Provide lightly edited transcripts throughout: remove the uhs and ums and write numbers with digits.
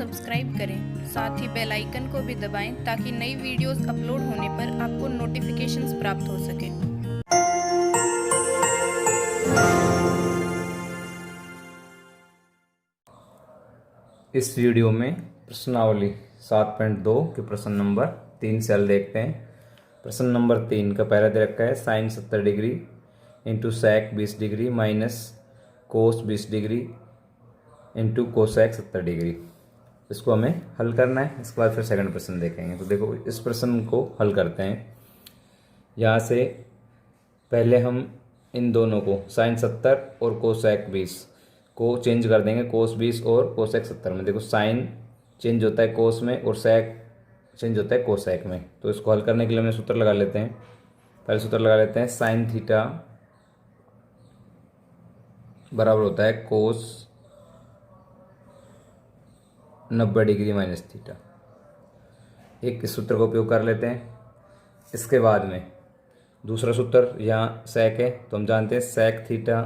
Subscribe करें, साथ ही bell icon को भी दबाएं ताकि नई वीडियोस अपलोड होने पर आपको नोटिफिकेशंस प्राप्त हो सके। इस वीडियो में प्रश्नावली 7.2 के प्रश्न नंबर 3 से हल देखते हैं। प्रश्न नंबर 3 का पहला दे रखा है sine 70 degree into sec 20 degree minus cos 20 degree into cosec 70 degree. इसको हमें हल करना है। इसके बाद फिर सेकंड प्रश्न देखेंगे। तो देखो इस प्रश्न को हल करते हैं। यहाँ से पहले हम इन दोनों को साइन 70 और कोसेक 20 को चेंज कर देंगे कोस 20 और कोसेक 70 में। देखो साइन चेंज होता है कोस में और सेक चेंज होता है कोसेक में। तो इसको हल करने के लिए हम सूत्र लगा लेते हैं। पहले सूत्र लगा लेते हैं साइन थीटा बराबर होता है कोस 90 डिग्री माइनस थीटा। एक इस सूत्र का उपयोग कर लेते हैं। इसके बाद में दूसरा सूत्र यहाँ सेक है तो हम जानते हैं सेक थीटा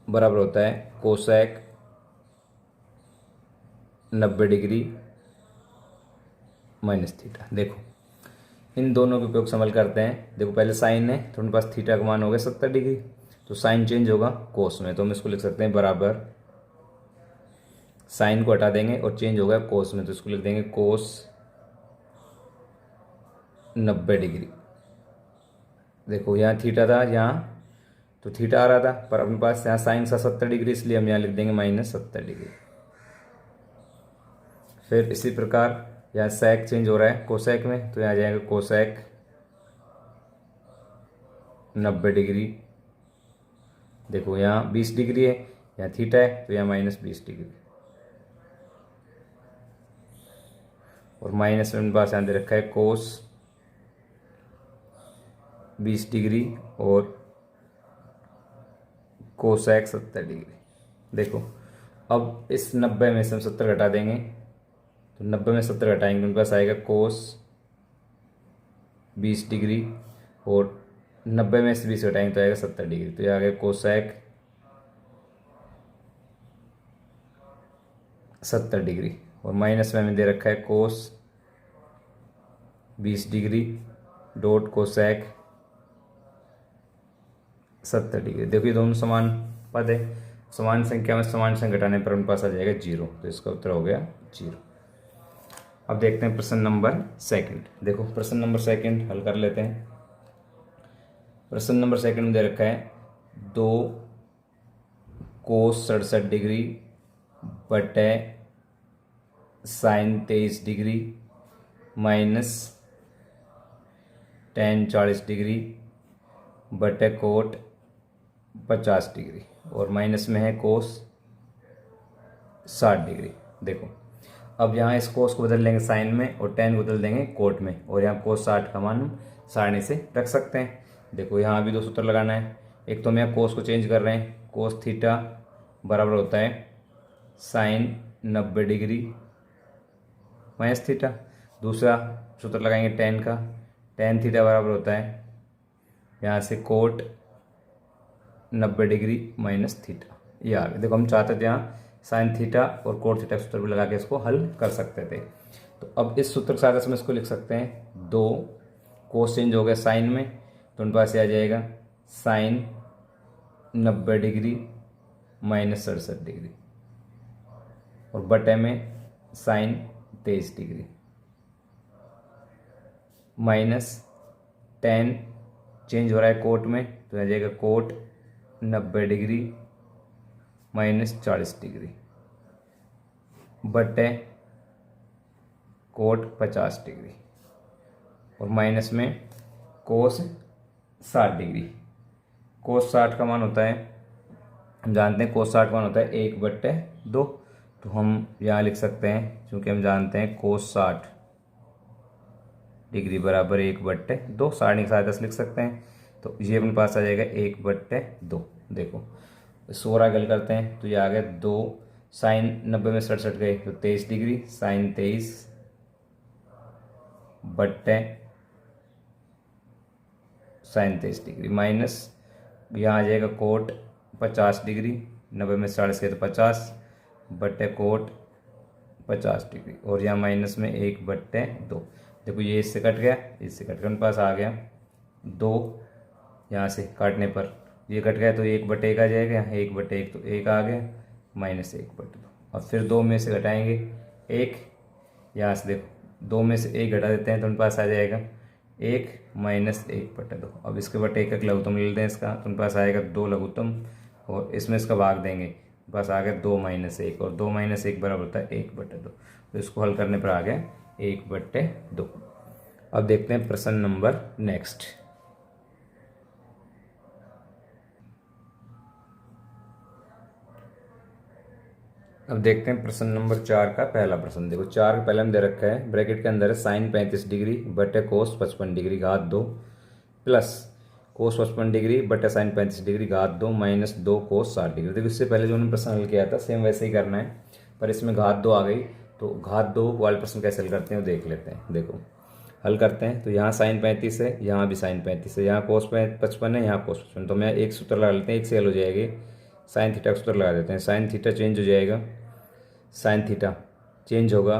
बराबर होता है कोसेक 90 डिग्री माइनस थीटा। देखो इन दोनों के उपयोग से हल करते हैं। देखो पहले साइन है तो उनके पास थीटा का मान हो गया 70 डिग्री, तो साइन चेंज होगा कोस में, तो हम इसको लिख सकते हैं बराबर साइन को हटा देंगे और चेंज होगा कोस में, तो इसको लिख देंगे कोस 90 डिग्री। देखो यहाँ थीटा था, यहाँ तो थीटा आ रहा था, पर अपने पास यहाँ साइन था 70 डिग्री, इसलिए हम यहाँ लिख देंगे माइनस 70 डिग्री। फिर इसी प्रकार यहाँ सेक चेंज हो रहा है कोसेक में, तो यहाँ जाएगा कोसेक 90 डिग्री। देखो यहाँ 20 डिग्री है, यहाँ थीटा है, तो यहाँ माइनस 20 डिग्री। और माइनस में पास यहाँ दे रखा है कोस 20 डिग्री और कोसेक 70 डिग्री। देखो अब इस 90 में से हम 70 घटा देंगे, तो 90 में 70 घटाएंगे उनके पास आएगा कोस 20 डिग्री और 90 में से 20 घटाएंगे तो आएगा 70 डिग्री, तो ये आ गया कोसेक 70 डिग्री। और माइनस में हमें दे रखा है कोस 20 डिग्री डॉट कोसेक 70 डिग्री। देखो ये दोनों समान पद है, समान संख्या में समान संख्या घटाने पर उनके पास आ जाएगा 0, तो इसका उत्तर हो गया 0। अब देखते हैं प्रश्न नंबर सेकंड। देखो प्रश्न नंबर सेकंड हल कर लेते हैं। प्रश्न नंबर सेकंड में दे रखा है 2 कोस 67 डिग्री बटे sine 23 degree minus tan 40 degree बटे कोट 50 डिग्री, और माइनस में है कोस 60 डिग्री। देखो अब यहाँ इस कोस को बदल लेंगे साइन में और टेन को बदल देंगे कोट में, और यहाँ कोस 60 का मान सारणी से रख सकते हैं। देखो यहाँ भी दो सूत्र लगाना है। एक तो हम यहाँ कोस को चेंज कर रहे हैं, कोस थीटा बराबर होता है साइन 90 डिग्री माइनस थीटा। दूसरा सूत्र लगाएंगे टेन का, टेन थीटा बराबर होता है यहाँ से कोट 90 डिग्री माइनस थीटा। ये आ गया। देखो हम चाहते थे यहाँ साइन थीटा और कोट थीटा सूत्र भी लगा के इसको हल कर सकते थे। तो अब इस सूत्र के साथ हम इसको लिख सकते हैं 2 कोस चेंज हो गया साइन में, तो उनके पास आ जाएगा साइन 90 डिग्री माइनस 67 डिग्री और बटे में sine 23 degree minus tan change हो रहा है कोट में, तो आ जाएगा कोट 90 डिग्री माइनस 40 डिग्री बटे कोट 50 डिग्री, और माइनस में कोस 60 डिग्री। कोस 60 का मान होता है, हम जानते हैं कोस 60 का मान होता है 1/2, तो हम यहाँ लिख सकते हैं क्योंकि हम जानते हैं कोस 60 डिग्री बराबर 1/2, सारणी की सहायता से लिख सकते हैं। तो ये अपने पास आ जाएगा 1/2। देखो इसको और आगे करते हैं, तो ये आ गया 2 साइन 90 में 67 गए तो 23 डिग्री साइन 23 बट्टे साइन 23 डिग्री माइनस यहाँ आ जाएगा कोट 50 डिग्री 90 में 40 तो 50 बटे कोट 50 डिग्री, और यहाँ माइनस में 1/2। देखो ये इससे कट गया, इससे कट कर मेरे पास आ गया 2, यहाँ से काटने पर ये कट गया तो 1/1 आ जाएगा, 1/1 तो 1 आ गया, माइनस 1/2। अब फिर 2 में से घटाएंगे 1, यहाँ से देखो 2 में से 1 घटा देते हैं तो मेरे पास आ जाएगा 1 माइनस 1/2। अब इसके बटे 1 का लघुत्तम ले लेते हैं इसका, तो मेरे पास आएगा 2 लघुत्तम, और इसमें इसका भाग देंगे, बस आ गया 2 माइनस 1, और 2 माइनस 1 बराबर होता है 1/2। तो इसको हल करने पर आ गया 1/2। अब देखते हैं प्रश्न नंबर नेक्स्ट। अब देखते हैं प्रश्न नंबर 4 का पहला प्रश्न। देखो 4 का पहले हम दे रखा है, ब्रैकेट के अंदर है साइन 35 डिग्री बटे कोस 55 डिग्री घात 2 प्लस कोस 55 डिग्री बटे साइन 35 डिग्री घात 2 माइनस 2 कोस 60 डिग्री। देखो इससे पहले जो हमने प्रश्न हल किया था सेम वैसे ही करना है, पर इसमें घात 2 आ गई, तो घात 2 वाले प्रश्न कैसे हल करते हैं वो देख लेते हैं। देखो हल करते हैं, तो यहाँ साइन 35 है, यहाँ भी साइन 35 है, यहाँ कोस 55 है, यहाँ कोस 55। तो मैं एक सूत्र लगा लेते हैं, एक से हल हो जाएगी। साइन थीटा का सूत्र लगा देते हैं, साइन थीटा चेंज हो जाएगा, साइन थीटा चेंज होगा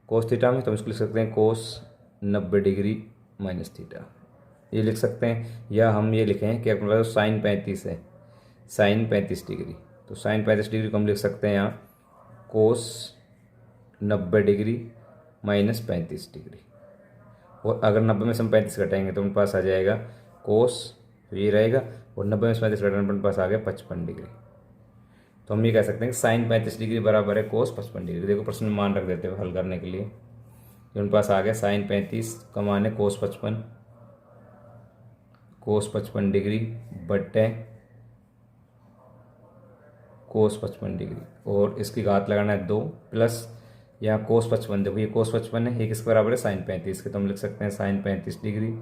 कोस थीटा में, तो हम इसको लिख सकते हैं कोस 90 डिग्री माइनस थीटा, ये लिख सकते हैं। या हम ये लिखें कि अपने पास साइन 35 है, साइन 35 डिग्री, तो साइन 35 डिग्री को हम लिख सकते हैं यहाँ कोस 90 डिग्री माइनस 35 डिग्री। और अगर 90 में से हम 35 घटाएंगे तो मेरे पास आ जाएगा कोस, तो ये रहेगा, और 90 में से 35 घटाने पर मेरे पास आ गया 55 डिग्री। तो हम ये कह सकते हैं कि साइन 35 डिग्री बराबर है कोस 55 डिग्री। देखो प्रश्न में मान रख देते हैं हल करने के लिए। मेरे पास आ गया साइन 35 का मान है कोस 55 डिग्री बटे कोस 55 डिग्री, और इसकी घात लगाना है 2 प्लस यहाँ कोस 55। देखो ये कोस 55 है, ये किसके बराबर है साइन 35 के, तो हम लिख सकते हैं साइन 35 डिग्री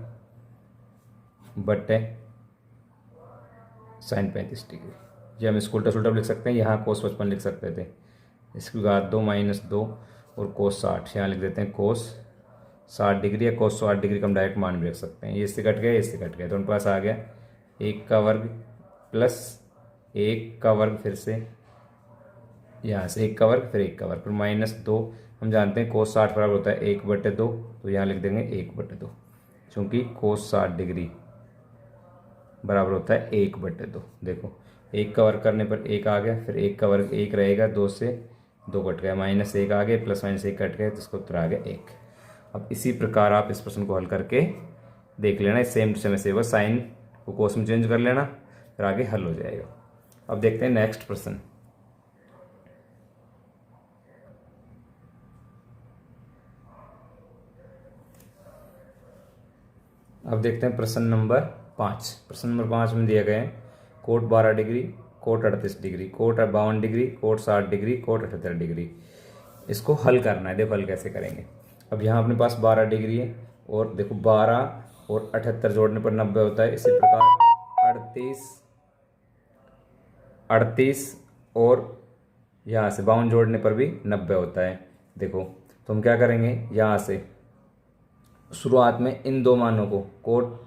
बटे साइन 35 डिग्री। ये हम इसको उल्टा सुल्टा लिख सकते हैं, यहाँ कोस 55 लिख सकते थे, इसकी घात 2 माइनस 2 और कोस 60, यहाँ लिख देते हैं कोस 60 डिग्री, या कोस 60 डिग्री का हम डायरेक्ट मान भी रख सकते हैं। ये इससे कट गया, इससे कट गया, तो उनके पास आ गया 1 का वर्ग प्लस 1 का वर्ग, फिर से यहाँ से 1 का वर्ग, फिर 1 का वर्ग, फिर माइनस 2। हम जानते हैं कोस 60 बराबर होता है 1/2, तो यहाँ लिख देंगे 1/2, चूँकि कोस 60 डिग्री बराबर होता है 1/2। देखो 1 का वर्ग करने पर 1 आ गया, फिर 1 का वर्ग 1 रहेगा, 2 से 2 कट गया, माइनस 1 आ गया, प्लस माइनस 1 कट गया, तो इसको उत्तर आ गया 1। अब इसी प्रकार आप इस प्रश्न को हल करके देख लेना, सेम टू सेम ऐसे वो साइन को कोस में चेंज कर लेना, फिर आगे हल हो जाएगा। अब देखते हैं नेक्स्ट प्रश्न। अब देखते हैं प्रश्न नंबर 5। प्रश्न नंबर 5 में दिया गया है cot 12 degree, cot 38 degree, cot 52 degree, cot 60 degree, cot 78 degree. इसको हल करना है। देखो हल कैसे करेंगे। अब यहाँ अपने पास 12 डिग्री है, और देखो 12 और 78 जोड़ने पर 90 होता है। इसी प्रकार 38 और यहाँ से 52 जोड़ने पर भी 90 होता है। देखो तो हम क्या करेंगे, यहाँ से शुरुआत में इन दो मानों को कोट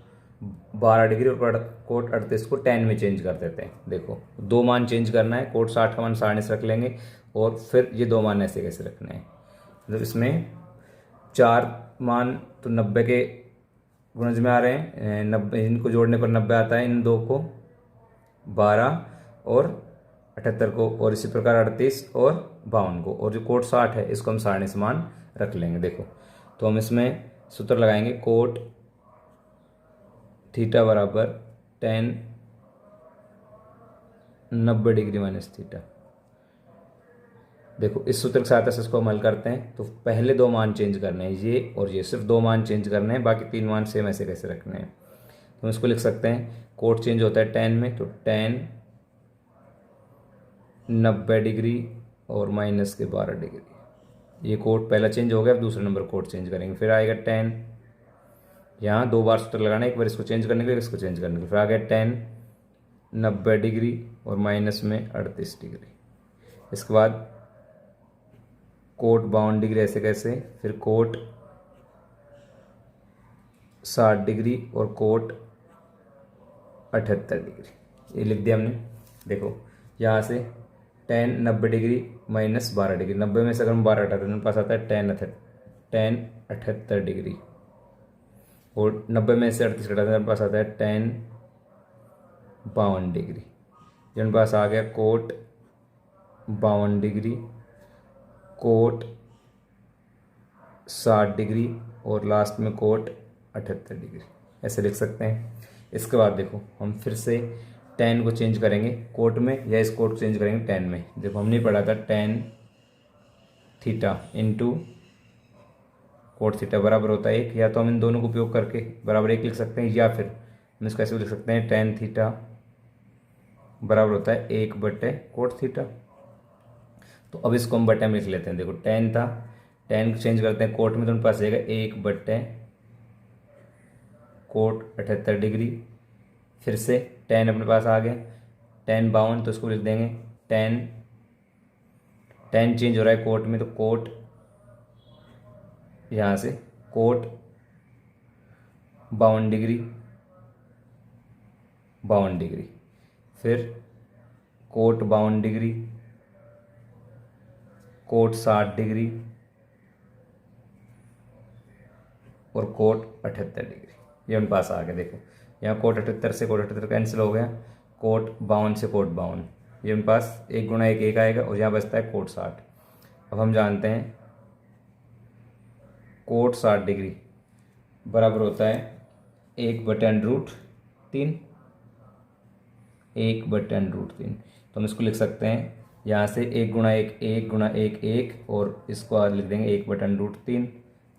12 डिग्री और कोट 38 को 10 में चेंज कर देते हैं। देखो दो मान चेंज करना है, कोट 60 का मान 60 रख लेंगे, और फिर ये दो मान ऐसे कैसे रखने हैं। मतलब इसमें 4 मान तो 90 के गुणज में आ रहे हैं, 90 इनको जोड़ने पर 90 आता है, इन दो को 12 और 78 को, और इसी प्रकार 38 और 52 को, और जो कोट 60 है इसको हम 60 मान रख लेंगे। देखो तो हम इसमें सूत्र लगाएंगे, कोट थीटा बराबर 10 90 डिग्री माइनस थीटा। देखो इस सूत्र की सहायता से इसको हम हल करते हैं। तो पहले दो मान चेंज करने हैं, ये और ये, सिर्फ दो मान चेंज करने हैं, बाकी 3 मान सेम ऐसे कैसे रखने हैं। तो हम इसको लिख सकते हैं, कोट चेंज होता है 10 में, तो 10 90 डिग्री और माइनस के 12 डिग्री। ये कोट पहला चेंज हो गया, अब दूसरे नंबर कोट चेंज करेंगे, फिर आएगा 10, यहाँ 2 बार सूत्र लगाना है, एक बार इसको चेंज करने के लिए, इसको चेंज करने के लिए, फिर आ गया 10 90 डिग्री और माइनस में 38 डिग्री। इसके बाद कोट 52 डिग्री ऐसे कैसे, फिर कोट 60 डिग्री और कोट 78 डिग्री, ये लिख दिया हमने। देखो यहाँ से टेन 90 डिग्री माइनस 12 डिग्री, 90 में से अगर हम 12 हटाते हैं तो पास आता है टेन 78 डिग्री, और 90 में से 38 हटाते हैं तो पास आता है टेन 52 डिग्री। जिन पास आ गया कोट 52 डिग्री, कोट 60 डिग्री और लास्ट में कोट 78 डिग्री, ऐसे लिख सकते हैं। इसके बाद देखो हम फिर से टेन को चेंज करेंगे कोट में, या इस कोट को चेंज करेंगे टेन में। देखो हमने पढ़ा था tan theta into cot theta बराबर होता है 1, या तो हम इन दोनों को उपयोग करके बराबर 1 लिख सकते हैं, या फिर हम इसको ऐसे भी लिख सकते हैं टेन थीटा बराबर होता है 1/कोट थीटा। तो अब इसको हम बटे में लिख लेते हैं। देखो टेन था, टेन को चेंज करते हैं कोट में तो उनके पास जाएगा 1/कोट 78 डिग्री। फिर से टेन अपने पास आ गया, टेन 52 तो इसको लिख देंगे टेन चेंज हो रहा है कोट में, तो कोट यहाँ से कोट 52 डिग्री, फिर कोट 52 डिग्री, कोट 60 डिग्री और कोट 78 डिग्री। ये उन पास आ गया। देखो यहाँ कोट 78 से कोट 78 कैंसिल हो गया, कोट 52 से कोट 52, ये उन पास 1 गुणा 1 1 आएगा, और यहाँ बचता है कोट 60। अब हम जानते हैं कोट 60 डिग्री बराबर होता है 1/√3, 1/√3। तो हम इसको लिख सकते हैं यहाँ से 1 गुणा 1 1 गुणा 1 1, और इसको आज लिख देंगे 1/√3,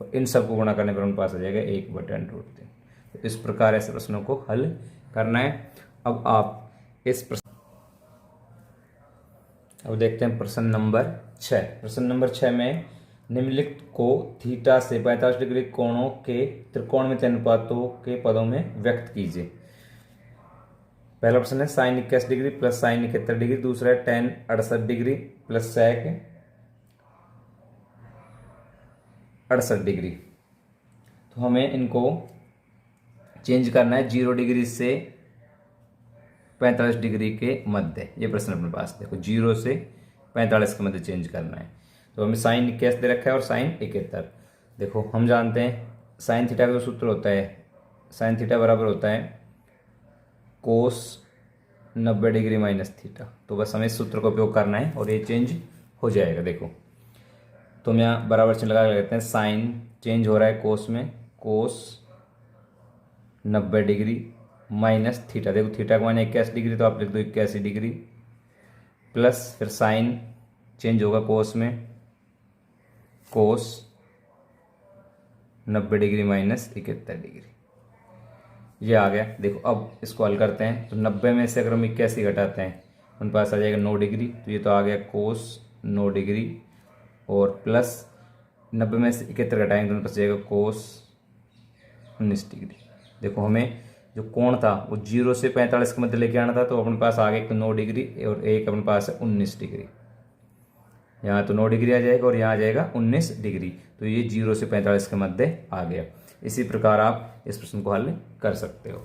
और इन सबको गुणा करने पर हमारे पास आ जाएगा 1/√3। तो इस प्रकार ऐसे प्रश्नों को हल करना है। अब आप इस प्रश्न, अब देखते हैं प्रश्न नंबर 6। प्रश्न नंबर 6 में निम्नलिखित को थीटा से 45 डिग्री कोणों के त्रिकोणमितीय अनुपातों के पदों में व्यक्त कीजिए। पहला प्रश्न है sine 21 degree plus sine 71 degree, दूसरा है tan 68 degree plus sec 68 degree. तो हमें इनको चेंज करना है 0 डिग्री से 45 डिग्री के मध्य। ये प्रश्न अपने पास देखो 0 से 45 के मध्य चेंज करना है। तो हमें साइन 21 दे रखा है और साइन 71। देखो हम जानते हैं साइन थीटा का जो सूत्र होता है, साइन थीटा बराबर होता है कोस 90 डिग्री माइनस थीटा। तो बस हमें इस सूत्र का उपयोग करना है और ये चेंज हो जाएगा। देखो तो हम यहाँ बराबर चिन्ह लगा लेते हैं, साइन चेंज हो रहा है कोस में, कोस 90 डिग्री माइनस थीटा। देखो थीटा का मान 81 डिग्री, तो आप लिख दो 81 डिग्री, प्लस फिर साइन चेंज होगा कोस में, कोस 90 डिग्री माइनस 71 डिग्री, ये आ गया। देखो अब इसको हल करते हैं, तो 90 में से अगर हम 81 घटाते हैं उन पास आ जाएगा 9 डिग्री, तो ये तो आ गया कोस 9 डिग्री, और प्लस 90 में से 71 घटाएंगे तो उन पास जाएगा कोस 19 डिग्री। देखो हमें जो कोण था वो 0 से 45 के मध्य लेके आना था, तो अपने पास आ गया एक 9 डिग्री और एक अपने पास है 19 डिग्री। यहाँ तो 9 डिग्री आ जाएगा और यहाँ आ जाएगा 19 डिग्री, तो ये 0 से 45 के मध्य आ गया। इसी प्रकार आप इस प्रश्न को हल कर सकते हो।